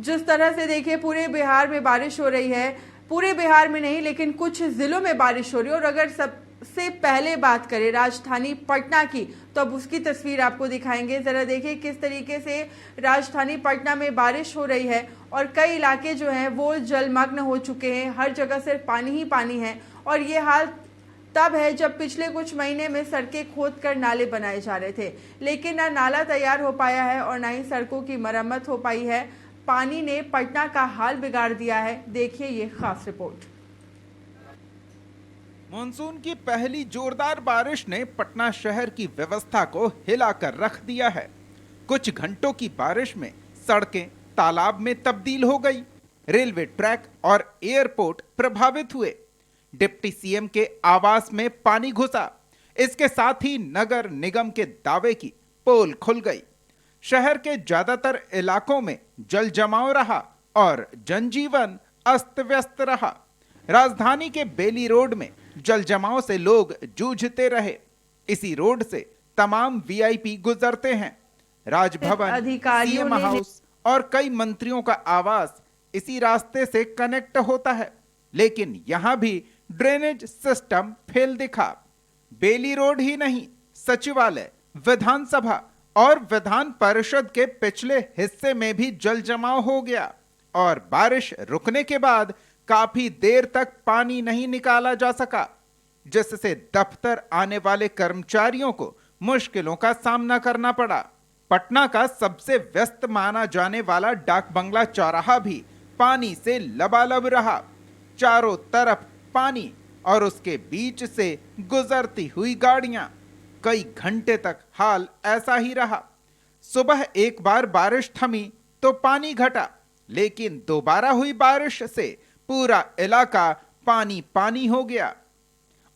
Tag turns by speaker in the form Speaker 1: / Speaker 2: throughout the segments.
Speaker 1: जिस तरह से देखिए पूरे बिहार में बारिश हो रही है, पूरे बिहार में नहीं लेकिन कुछ जिलों में बारिश हो रही है। और अगर सबसे पहले बात करें राजधानी पटना की, तो अब उसकी तस्वीर आपको दिखाएंगे। जरा देखिए किस तरीके से राजधानी पटना में बारिश हो रही है और कई इलाके जो हैं वो जलमग्न हो चुके हैं। हर जगह सिर्फ पानी ही पानी है। और ये हाल तब है जब पिछले कुछ महीने में सड़कें खोदकर नाले बनाए जा रहे थे, लेकिन ना नाला तैयार हो पाया है और ना ही सड़कों की मरम्मत हो पाई है। पानी ने पटना का हाल बिगाड़ दिया है। देखिए ये खास रिपोर्ट।
Speaker 2: मॉनसून की पहली जोरदार बारिश ने पटना शहर की व्यवस्था को हिलाकर रख दिया है। कुछ घंटों की बारिश में सड़कें तालाब में तब्दील हो गई, रेलवे ट्रैक और एयरपोर्ट प्रभावित हुए, डिप्टी सीएम के आवास में पानी घुसा। इसके साथ ही नगर निगम के दावे की पोल खुल गई। शहर के ज्यादातर इलाकों में जल जमाव रहा और जनजीवन अस्त व्यस्त रहा। राजधानी के बेली रोड में जल जमाव से लोग जूझते रहे। इसी रोड से तमाम वीआईपी गुजरते हैं। राजभवन, सीएम हाउस और कई मंत्रियों का आवास इसी रास्ते से कनेक्ट होता है, लेकिन यहां भी ड्रेनेज सिस्टम फेल दिखा। बेली रोड ही नहीं, सचिवालय, विधानसभा और विधान परिषद के पिछले हिस्से में भी जल जमाव हो गया और बारिश रुकने के बाद काफी देर तक पानी नहीं निकाला जा सका, जिससे दफ्तर आने वाले कर्मचारियों को मुश्किलों का सामना करना पड़ा। पटना का सबसे व्यस्त माना जाने वाला डाक बंगला चौराहा भी पानी से लबालब रहा। चारों तरफ पानी और उसके बीच से गुजरती हुई गाड़ियां। कई घंटे तक हाल ऐसा ही रहा। सुबह एक बार बारिश थमी तो पानी घटा, लेकिन दोबारा हुई बारिश से पूरा इलाका पानी पानी हो गया।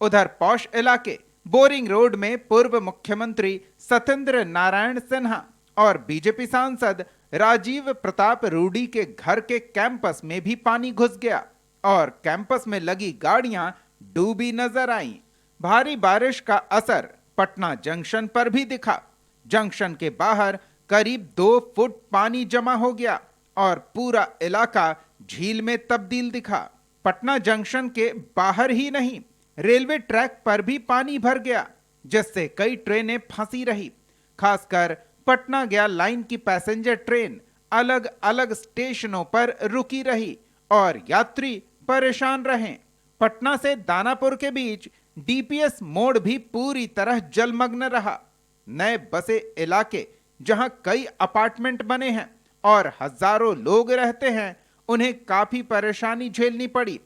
Speaker 2: उधर पौष इलाके बोरिंग रोड में पूर्व मुख्यमंत्री सत्येंद्र नारायण सिन्हा और बीजेपी सांसद राजीव प्रताप रूडी के घर के कैंपस में भी पानी घुस गया और कैंपस में लगी गाड़ियां डूबी नजर आईं। भारी बारिश का असर पटना जंक्शन पर भी दिखा। जंक्शन के बाहर करीब 2 फुट पानी जमा हो गया और पूरा इलाका झील में तब्दील दिखा। पटना जंक्शन के बाहर ही नहीं, रेलवे ट्रैक पर भी पानी भर गया, जिससे कई ट्रेनें फंसी रही। खासकर पटना गया लाइन की पैसेंजर ट्रेन अलग अलग स्टेशनों पर रुकी रही और यात्री परेशान रहे। पटना से दानापुर के बीच डीपीएस मोड़ भी पूरी तरह जलमग्न रहा। नए बसे इलाके जहां कई अपार्टमेंट बने हैं और हजारों लोग रहते हैं, उन्हें काफी परेशानी झेलनी पड़ी।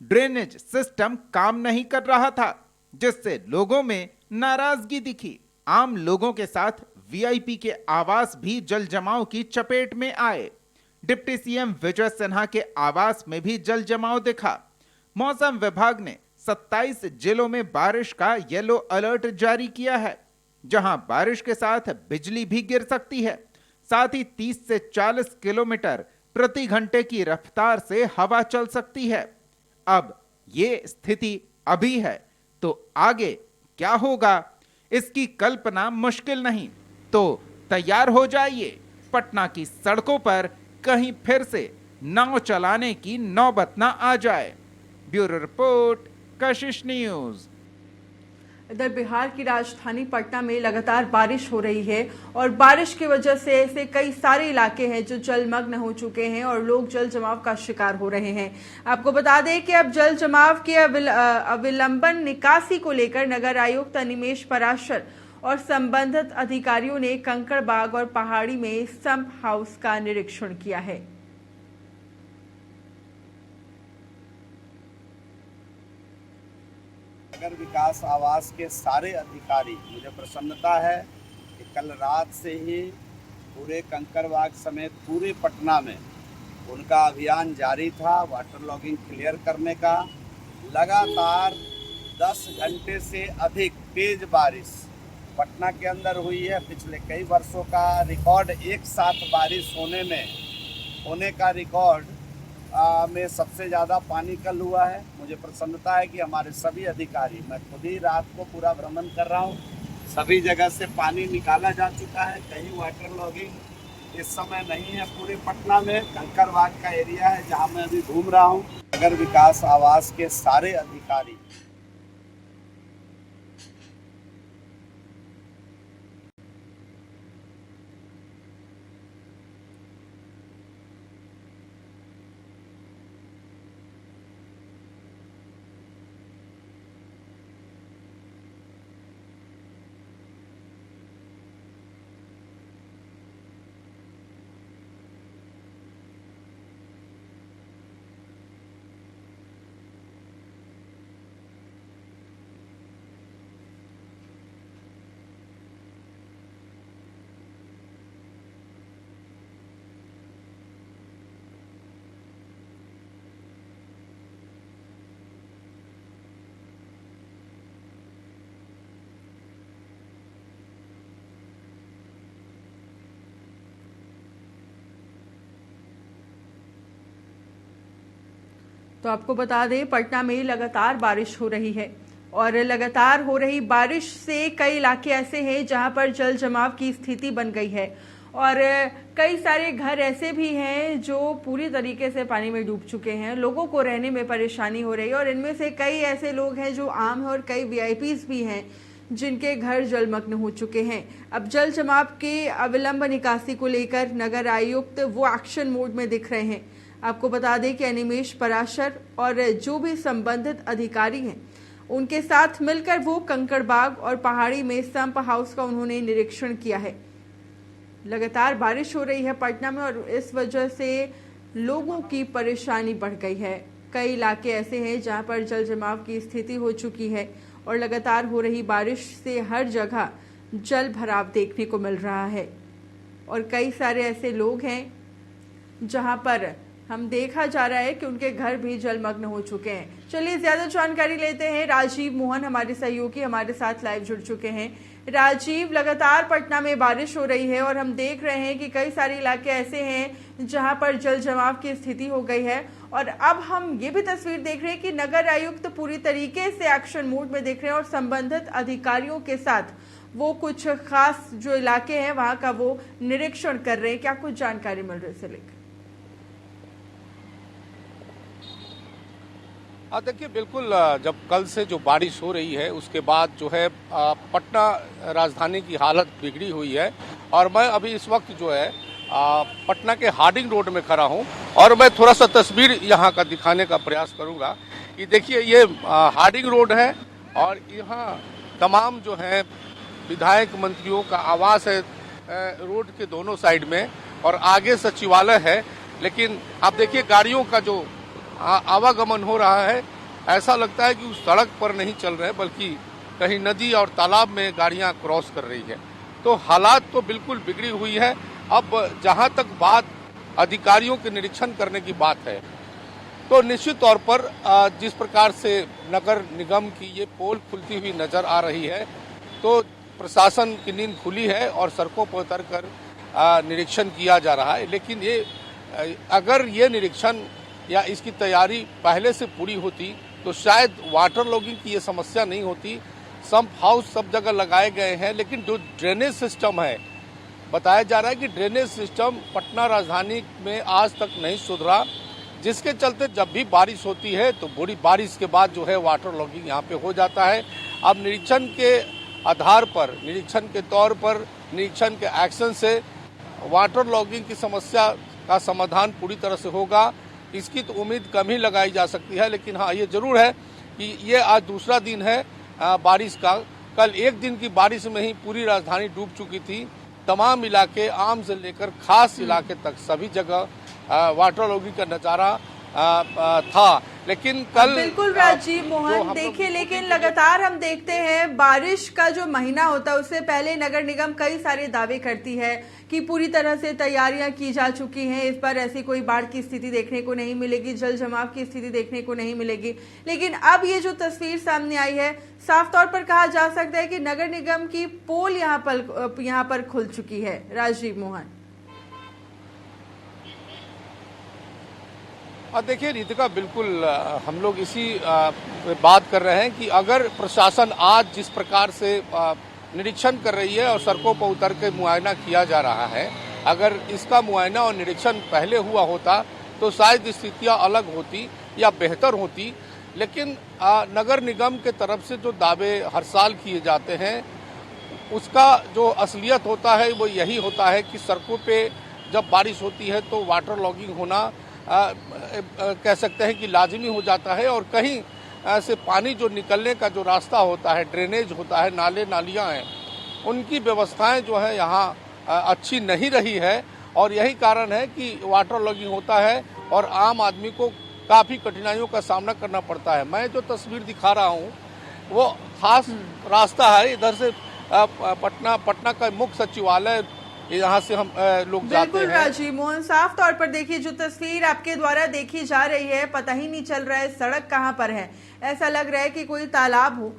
Speaker 2: ड्रेनेज सिस्टम काम नहीं कर रहा था, जिससे लोगों में नाराजगी दिखी। आम लोगों के साथ वीआईपी के आवास भी जल जमाव की चपेट में आए। डिप्टी सीएम विजय सिन्हा के आवास में भी जल जमाव दिखा। मौसम विभाग ने 27 जिलों में बारिश का येलो अलर्ट जारी किया है, जहां बारिश के साथ बिजली भी गिर सकती है। साथ ही 30 से 40 किलोमीटर प्रति घंटे की रफ्तार से हवा चल सकती है। अब ये स्थिति अभी है, तो आगे क्या होगा इसकी कल्पना मुश्किल नहीं। तो तैयार हो जाइए, पटना की सड़कों पर कहीं फिर से नाव चलाने की नौबत ना आ जाए। ब्यूरो रिपोर्ट, कशिश न्यूज।
Speaker 1: इधर बिहार की राजधानी पटना में लगातार बारिश हो रही है और बारिश की वजह से ऐसे कई सारे इलाके हैं जो जलमग्न हो चुके हैं और लोग जल जमाव का शिकार हो रहे हैं। आपको बता दें कि अब जल जमाव के अविलंबन निकासी को लेकर नगर आयुक्त अनिमेष पराशर और संबंधित अधिकारियों ने कंकड़बाग और पहाड़ी में संप हाउस का निरीक्षण किया है।
Speaker 3: नगर विकास आवास के सारे अधिकारी, मुझे प्रसन्नता है कि कल रात से ही पूरे कंकड़बाग समेत पूरे पटना में उनका अभियान जारी था वाटर लॉगिंग क्लियर करने का। लगातार 10 घंटे से अधिक तेज बारिश पटना के अंदर हुई है। पिछले कई वर्षों का रिकॉर्ड एक साथ बारिश होने का रिकॉर्ड में सबसे ज़्यादा पानी कल हुआ है। मुझे प्रसन्नता है कि हमारे सभी अधिकारी, मैं खुद ही रात को पूरा भ्रमण कर रहा हूँ, सभी जगह से पानी निकाला जा चुका है। कहीं वाटर लॉगिंग इस समय नहीं है पूरे पटना में। कंकड़बाग का एरिया है जहां मैं अभी घूम रहा हूं। नगर विकास आवास के सारे अधिकारी
Speaker 1: तो आपको बता दें, पटना में लगातार बारिश हो रही है और लगातार हो रही बारिश से कई इलाके ऐसे हैं जहां पर जल जमाव की स्थिति बन गई है और कई सारे घर ऐसे भी हैं जो पूरी तरीके से पानी में डूब चुके हैं। लोगों को रहने में परेशानी हो रही है और इनमें से कई ऐसे लोग हैं जो आम हैं और कई वीआईपीज भी हैं जिनके घर जलमग्न हो चुके हैं। अब जल जमाव के अविलंब निकासी को लेकर नगर आयुक्त वो एक्शन मोड में दिख रहे हैं। आपको बता दें कि अनिमेश पराशर और जो भी संबंधित अधिकारी हैं उनके साथ मिलकर वो कंकड़बाग और पहाड़ी में संप हाउस का उन्होंने निरीक्षण किया है। लगातार बारिश हो रही है पटना में और इस वजह से लोगों की परेशानी बढ़ गई है। कई इलाके ऐसे हैं जहां पर जल जमाव की स्थिति हो चुकी है और लगातार हो रही बारिश से हर जगह जल भराव देखने को मिल रहा है और कई सारे ऐसे लोग हैं जहां पर हम देखा जा रहा है कि उनके घर भी जलमग्न हो चुके हैं। चलिए ज्यादा जानकारी लेते हैं। राजीव मोहन हमारे सहयोगी हमारे साथ लाइव जुड़ चुके हैं। राजीव, लगातार पटना में बारिश हो रही है और हम देख रहे हैं कि कई सारे इलाके ऐसे हैं जहां पर जल जमाव की स्थिति हो गई है और अब हम ये भी तस्वीर देख रहे हैं कि नगर आयुक्त पूरी तरीके से एक्शन मोड में देख रहे हैं और संबंधित अधिकारियों के साथ वो कुछ खास जो इलाके हैं वहां का वो निरीक्षण कर रहे हैं। क्या कुछ जानकारी मिल रही है इसे लेकर?
Speaker 4: देखिए, बिल्कुल जब कल से जो बारिश हो रही है उसके बाद जो है पटना राजधानी की हालत बिगड़ी हुई है और मैं अभी इस वक्त जो है पटना के हार्डिंग रोड में खड़ा हूं और मैं थोड़ा सा तस्वीर यहां का दिखाने का प्रयास करूंगा कि देखिए ये हार्डिंग रोड है और यहां तमाम जो है विधायक मंत्रियों का आवास है रोड के दोनों साइड में और आगे सचिवालय है। लेकिन आप देखिए गाड़ियों का जो आवागमन हो रहा है, ऐसा लगता है कि उस सड़क पर नहीं चल रहे बल्कि कहीं नदी और तालाब में गाड़ियां क्रॉस कर रही है। तो हालात तो बिल्कुल बिगड़ी हुई है। अब जहां तक बात अधिकारियों के निरीक्षण करने की बात है तो निश्चित तौर पर जिस प्रकार से नगर निगम की ये पोल खुलती हुई नजर आ रही है तो प्रशासन की नींद खुली है और सड़कों पर उतर कर निरीक्षण किया जा रहा है। लेकिन ये अगर ये निरीक्षण या इसकी तैयारी पहले से पूरी होती तो शायद वाटर लॉगिंग की ये समस्या नहीं होती। संप हाउस सब जगह लगाए गए हैं लेकिन जो ड्रेनेज सिस्टम है, बताया जा रहा है कि ड्रेनेज सिस्टम पटना राजधानी में आज तक नहीं सुधरा, जिसके चलते जब भी बारिश होती है तो बड़ी बारिश के बाद जो है वाटर लॉगिंग यहाँ पे हो जाता है। अब निरीक्षण के आधार पर, निरीक्षण के तौर पर, निरीक्षण के एक्शन से वाटर लॉगिंग की समस्या का समाधान पूरी तरह से होगा, इसकी तो उम्मीद कम ही लगाई जा सकती है। लेकिन हाँ, ये जरूर है कि ये आज दूसरा दिन है बारिश का। कल एक दिन की बारिश में ही पूरी राजधानी डूब चुकी थी। तमाम इलाके, आम से लेकर खास इलाके तक सभी जगह वाटर लॉगिंग का नजारा था। लेकिन कल
Speaker 1: बिल्कुल राजीव मोहन, देखिए लेकिन लगातार हम देखते हैं बारिश का जो महीना होता है उससे पहले नगर निगम कई सारे दावे करती है कि पूरी तरह से तैयारियां की जा चुकी हैं, इस बार ऐसी कोई बाढ़ की स्थिति देखने को नहीं मिलेगी, जल जमाव की स्थिति देखने को नहीं मिलेगी। लेकिन अब ये जो तस्वीर सामने आई है, साफ तौर पर कहा जा सकता है कि नगर निगम की पोल यहाँ पर खुल चुकी है। राजीव मोहन,
Speaker 4: देखिए रितिका, बिल्कुल हम लोग इसी बात कर रहे हैं कि अगर प्रशासन आज जिस प्रकार से निरीक्षण कर रही है और सड़कों पर उतर के मुआयना किया जा रहा है अगर इसका मुआयना और निरीक्षण पहले हुआ होता तो शायद स्थितियां अलग होती या बेहतर होती। लेकिन नगर निगम के तरफ से जो दावे हर साल किए जाते हैं उसका जो असलियत होता है वो यही होता है कि सड़कों पे जब बारिश होती है तो वाटर लॉगिंग होना कह सकते हैं कि लाजिमी हो जाता है, और कहीं से पानी जो निकलने का जो रास्ता होता है, ड्रेनेज होता है, नाले नालियाँ हैं, उनकी व्यवस्थाएं जो है यहाँ अच्छी नहीं रही है, और यही कारण है कि वाटर लॉगिंग होता है और आम आदमी को काफ़ी कठिनाइयों का सामना करना पड़ता है। मैं जो तस्वीर दिखा रहा हूँ वो खास रास्ता है, इधर से पटना का मुख्य सचिवालय, यहाँ से हम लोग जाते हैं।
Speaker 1: बिल्कुल राजीव मोहन, साफ तौर पर देखिए जो तस्वीर आपके द्वारा देखी जा रही है, पता ही नहीं चल रहा है सड़क कहाँ पर है, ऐसा लग रहा है कि कोई तालाब हो।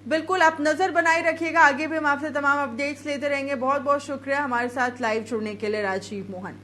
Speaker 1: बिल्कुल आप नजर बनाए रखिएगा, आगे भी हम आपसे तमाम अपडेट्स लेते रहेंगे। बहुत बहुत शुक्रिया हमारे साथ लाइव जुड़ने के लिए राजीव मोहन।